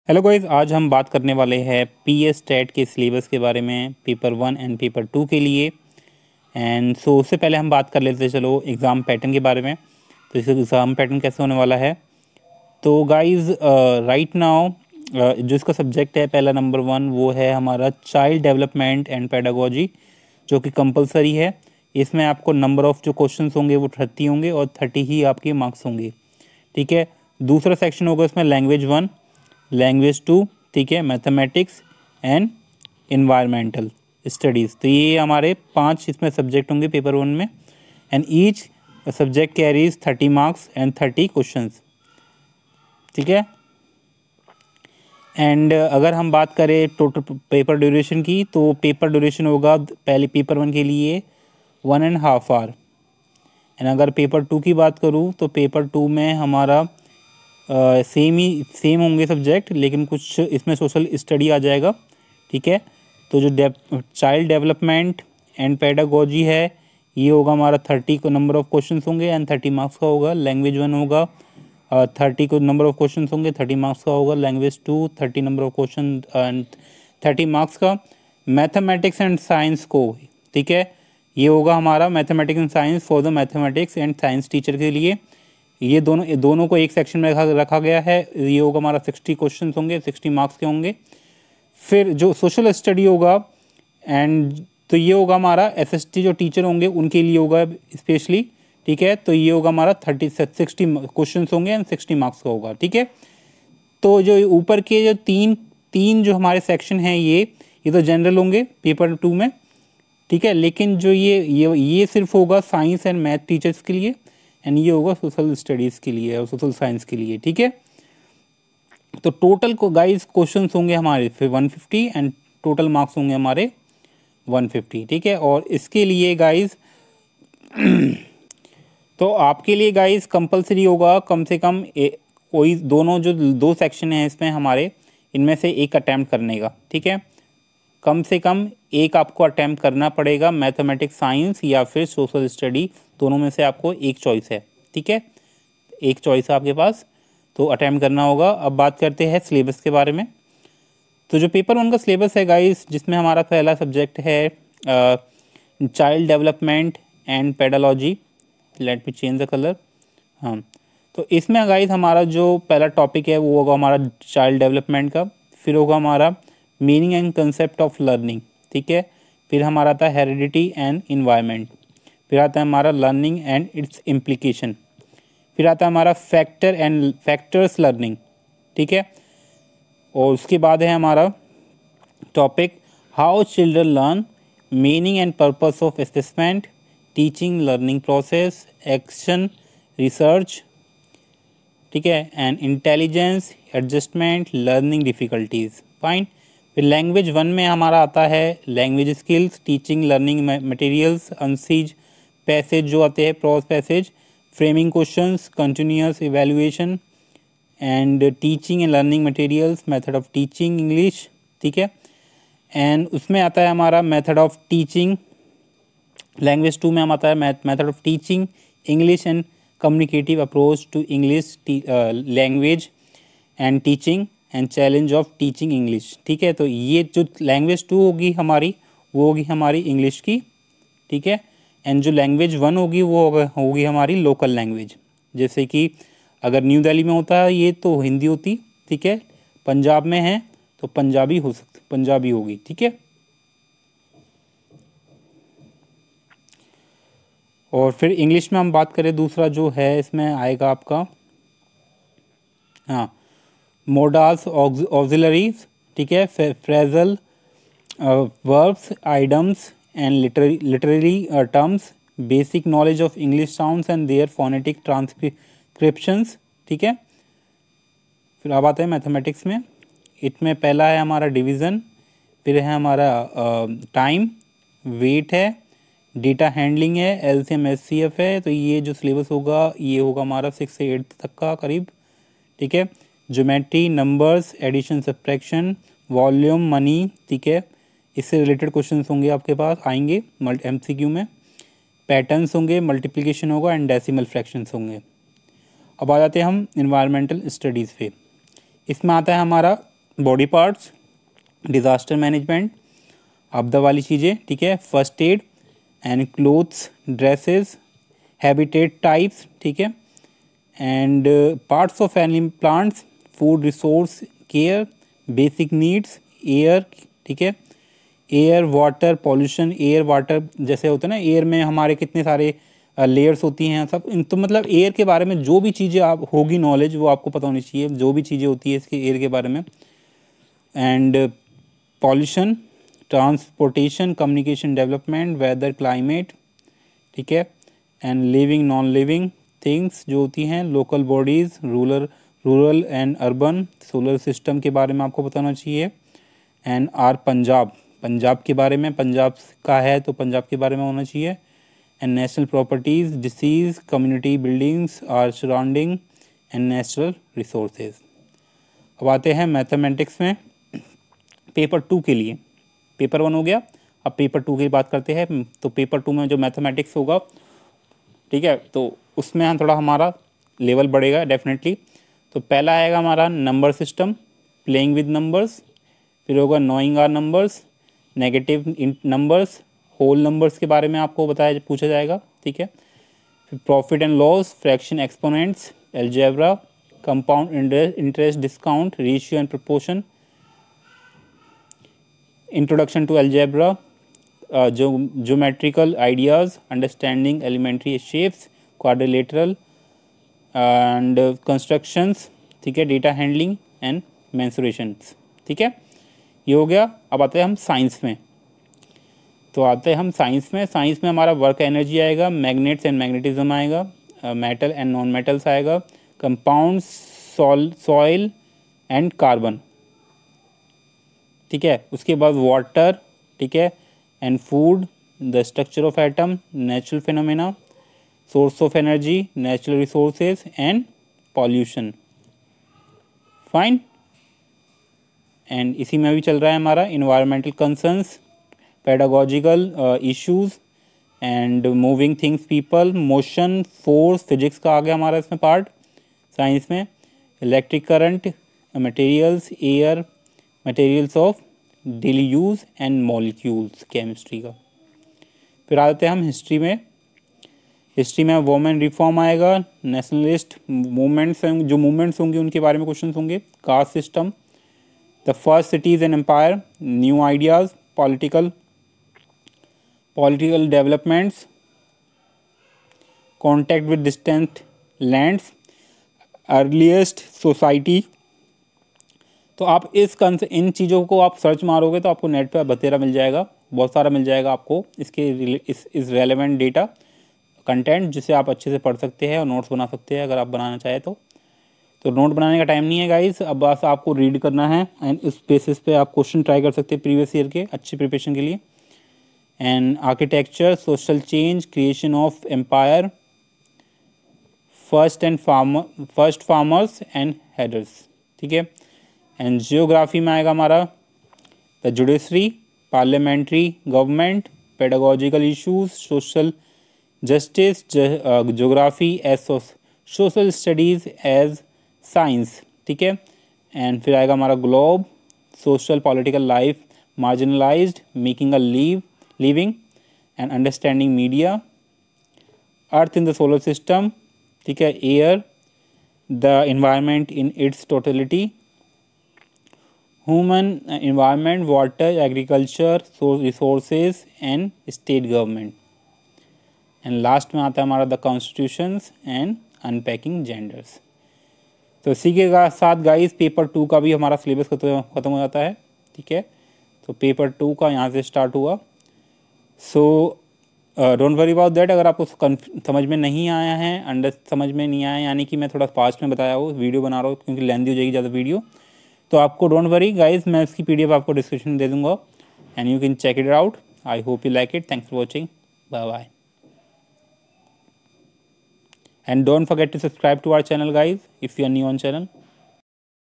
Hello guys, आज हम बात करने वाले हैं पीएस टेट के सिलेबस के बारे में पेपर 1 एंड पेपर 2 के लिए। एंड उससे पहले हम बात कर लेते हैं चलो एग्ज़ाम पैटर्न के बारे में। तो इस एग्ज़ाम पैटर्न कैसे होने वाला है। तो गाइस राइट नाउ जो इसका सब्जेक्ट है पहला नंबर 1 वो है हमारा चाइल्ड डेवलपमेंट एंड पेडागोजी, जो कि कंपलसरी है। इसमें आपको नंबर ऑफ़ जो क्वेश्चंस होंगे वो 30 होंगे और 30 ही आपके मार्क्स होंगे। ठीक है। दूसरा सेक्शन होगा इसमें लैंग्वेज 1, लैंग्वेज 2, ठीक है, मैथमेटिक्स एंड इन्वायरमेंटल स्टडीज़। तो ये हमारे 5 इसमें सब्जेक्ट होंगे पेपर 1 में। And each subject carries 30 marks and 30 questions. ठीक है। एंड अगर हम बात करें टोटल पेपर ड्यूरेशन की, तो पेपर ड्यूरेशन होगा पहले पेपर 1 के लिए 1.5 आवर। एंड अगर पेपर 2 की बात करूँ तो पेपर 2 में हमारा सेम होंगे सब्जेक्ट, लेकिन कुछ इसमें सोशल स्टडी आ जाएगा। ठीक है। तो जो चाइल्ड डेवलपमेंट एंड पेडागोजी है ये होगा हमारा 30 को नंबर ऑफ क्वेश्चंस होंगे एंड 30 मार्क्स का होगा। लैंग्वेज 1 होगा 30 को नंबर ऑफ क्वेश्चंस होंगे, 30 मार्क्स का होगा। Language 2 30 number of question and 30 marks का। मैथमेटिक्स एंड साइंस को, ठीक है, ये होगा हमारा mathematics and science for the mathematics and science teacher के लिए। ये दोनों को एक सेक्शन में रखा गया है। ये होगा हमारा 60 क्वेश्चन होंगे, 60 मार्क्स के होंगे। फिर जो सोशल स्टडी होगा एंड तो ये होगा हमारा एसएसटी जो टीचर होंगे उनके लिए होगा स्पेशली। ठीक है। तो ये होगा हमारा 60 क्वेश्चन होंगे एंड 60 मार्क्स का होगा। ठीक है। तो जो ऊपर के जो तीन जो हमारे सेक्शन हैं ये तो जनरल होंगे पेपर 2 में। ठीक है। लेकिन जो ये सिर्फ होगा साइंस एंड मैथ टीचर्स के लिए, एंड ये होगा सोशल स्टडीज़ के लिए और सोशल साइंस के लिए। ठीक है। तो टोटल को गाइस क्वेश्चंस होंगे हमारे फिर 150 एंड टोटल मार्क्स होंगे हमारे 150। ठीक है। और इसके लिए गाइस तो आपके लिए गाइस कंपलसरी होगा कम से कम कोई दोनों जो 2 सेक्शन हैं इसमें हमारे, इनमें से एक अटैम्प्ट करने का। ठीक है। कम से कम एक आपको अटैम्प्ट करना पड़ेगा, मैथमेटिक्स साइंस या फिर सोशल स्टडी, दोनों में से आपको एक चॉइस है। ठीक है। एक चॉइस है आपके पास, तो अटैम्प्ट करना होगा। अब बात करते हैं सिलेबस के बारे में। तो जो पेपर 1 का सिलेबस है गाइस, जिसमें हमारा पहला सब्जेक्ट है child development and pedology. Let me change the colour. हाँ, तो इसमें गाइस हमारा जो पहला टॉपिक है वो होगा हमारा चाइल्ड डेवलपमेंट का। फिर होगा हमारा meaning and concept of learning. ठीक है। फिर हमारा आता है हेरिडिटी एंड इन्वायरमेंट। फिर आता है हमारा लर्निंग एंड इट्स इम्प्लीकेशन। फिर आता है हमारा फैक्टर एंड फैक्टर्स लर्निंग। ठीक है। और उसके बाद है हमारा topic how children learn, meaning and purpose of assessment, teaching learning process, action, research. ठीक है। And intelligence, adjustment, learning difficulties. Fine. फिर लैंग्वेज 1 में हमारा आता है language skills, teaching learning materials, unseen passage जो आते हैं, prose passage, framing questions, continuous evaluation and teaching and learning materials, method of teaching English. ठीक है। एंड उसमें आता है हमारा मेथड ऑफ टीचिंग। लैंग्वेज 2 में हम आता है method of teaching English and communicative approach to English language and teaching and challenge of teaching English. ठीक है। तो ये जो लैंग्वेज 2 होगी हमारी वो होगी हमारी इंग्लिश की। ठीक है। एंड जो लैंग्वेज 1 होगी वो होगी हमारी लोकल लैंग्वेज। जैसे कि अगर न्यू दिल्ली में होता है ये तो हिंदी होती। ठीक है। पंजाब में है तो पंजाबी हो सकती, पंजाबी होगी। ठीक है। और फिर इंग्लिश में हम बात करें, दूसरा जो है इसमें आएगा आपका हाँ मोडाल्स ऑक्सिलरीज। ठीक है। Phrasal verbs, idioms and literary terms, basic knowledge of English sounds and their phonetic transcriptions. ठीक है। फिर अब आते हैं मैथमेटिक्स में। इसमें पहला है हमारा डिवीज़न, फिर है हमारा टाइम, वेट है, डेटा हैंडलिंग है, एलसीएम एचसीएफ है। तो ये जो सिलेबस होगा ये होगा हमारा 6 से 8 तक का करीब। ठीक है। Geometry, numbers, addition, subtraction, volume, money. ठीक है। इससे रिलेटेड क्वेश्चंस होंगे आपके पास आएंगे एमसीक्यू में। पैटर्न्स होंगे, मल्टीप्लिकेशन होगा एंड डेसिमल फ्रैक्शंस होंगे। अब आ जाते हैं हम इन्वायरमेंटल स्टडीज़ पे। इसमें आता है हमारा बॉडी पार्ट्स, डिज़ास्टर मैनेजमेंट, आपदा वाली चीज़ें, ठीक है, first aid and clothes, dresses, habitat types, ठीक है, and parts of animal plants, food resource care, basic needs, air, ठीक है, air water pollution, air water जैसे होता है ना, एयर में हमारे कितने सारे लेयर्स होती हैं सब, इन तो मतलब एयर के बारे में जो भी चीज़ें आप होगी नॉलेज वो आपको पता होनी चाहिए, जो भी चीज़ें होती है इसके एयर के बारे में, and pollution, transportation, communication, development, weather, climate, ठीक है, and living non living things जो होती हैं, local bodies, rural and urban, solar system के बारे में आपको बताना चाहिए, एंड आर पंजाब, पंजाब के बारे में, पंजाब का है तो पंजाब के बारे में होना चाहिए, and national properties, diseases, community buildings or surrounding and natural resources. अब आते हैं मैथमेटिक्स में पेपर 2 के लिए। पेपर 1 हो गया, अब पेपर 2 की बात करते हैं। तो पेपर 2 में जो मैथमेटिक्स होगा, ठीक है, तो उसमें हम थोड़ा हमारा लेवल बढ़ेगा डेफिनेटली। तो पहला आएगा हमारा number system, playing with numbers, फिर होगा knowing our numbers, negative numbers, whole numbers के बारे में आपको पूछा जाएगा, ठीक है, फिर profit and loss, fraction, exponents, algebra, compound interest, discount, ratio and proportion, introduction to algebra, geometrical ideas, understanding elementary shapes, quadrilateral and constructions, ठीक है, डेटा हैंडलिंग एंड मेंसुरेशंस, ठीक है, ये हो गया। अब आते हैं हम साइंस में। तो आते हैं हम साइंस में हमारा वर्क एनर्जी आएगा, मैग्नेट्स एंड मैग्नेटिज्म आएगा, मेटल एंड नॉन मेटल्स आएगा, कंपाउंड, सॉइल एंड कार्बन, ठीक है, उसके बाद वाटर, ठीक है, and food, the structure of atom, natural phenomena, source of energy, natural resources and pollution, fine. And इसी में भी चल रहा है हमारा environmental concerns, pedagogical issues and moving things people, motion, force, physics का आ गया हमारा इसमें पार्ट साइंस में, electric current, materials, air, materials of daily use and molecules, chemistry का। फिर आते हैं हम हिस्ट्री में वुमेन रिफॉर्म आएगा, नेशनलिस्ट मूवमेंट्स, जो मूवमेंट्स होंगे उनके बारे में क्वेश्चन होंगे, caste system, the first cities and empire, new ideas, political developments, contact with distant lands, earliest society. तो आप इन चीज़ों को आप सर्च मारोगे तो आपको नेट पर बतेरा मिल जाएगा, बहुत सारा मिल जाएगा आपको इसके इस रेलेवेंट डेटा कंटेंट, जिसे आप अच्छे से पढ़ सकते हैं और नोट्स बना सकते हैं अगर आप बनाना चाहें तो नोट बनाने का टाइम नहीं है गाइस, अब बस आपको रीड करना है एंड इस बेसिस पे आप क्वेश्चन ट्राई कर सकते हैं प्रीवियस ईयर के अच्छी प्रिपरेशन के लिए। And architecture, social change, creation of empire, first farmers and herders, ठीक है। एंड जियोग्राफी में आएगा हमारा the judiciary, parliamentary government, pedagogical issues, social justice, geography as social studies as science, ठीक है। एंड फिर आएगा हमारा globe, social political life, marginalised, making a living and understanding media, earth in the solar system, ठीक है, air, the environment in its totality, human environment, water, agriculture, resources and state government. And last में आता है हमारा the constitutions and unpacking genders. तो इसी के साथ गाइस पेपर 2 का भी हमारा सिलेबस ख़त्म हो जाता है, ठीक है। तो पेपर 2 का यहाँ से स्टार्ट हुआ। So don't worry about that. अगर आपको समझ में नहीं आया है, समझ में नहीं आया यानी कि मैं थोड़ा फास्ट में बताया हूँ, वीडियो बना रहा हूँ क्योंकि लेंथी हो जाएगी ज़्यादा वीडियो, तो आपको डोंट वरी गाइस, मैं इसकी PDF आपको डिस्क्रिप्शन में दे दूँगा and you can check it out. I hope you like it. Thanks for watching, bye bye. And don't forget to subscribe to our channel guys if you are new on channel.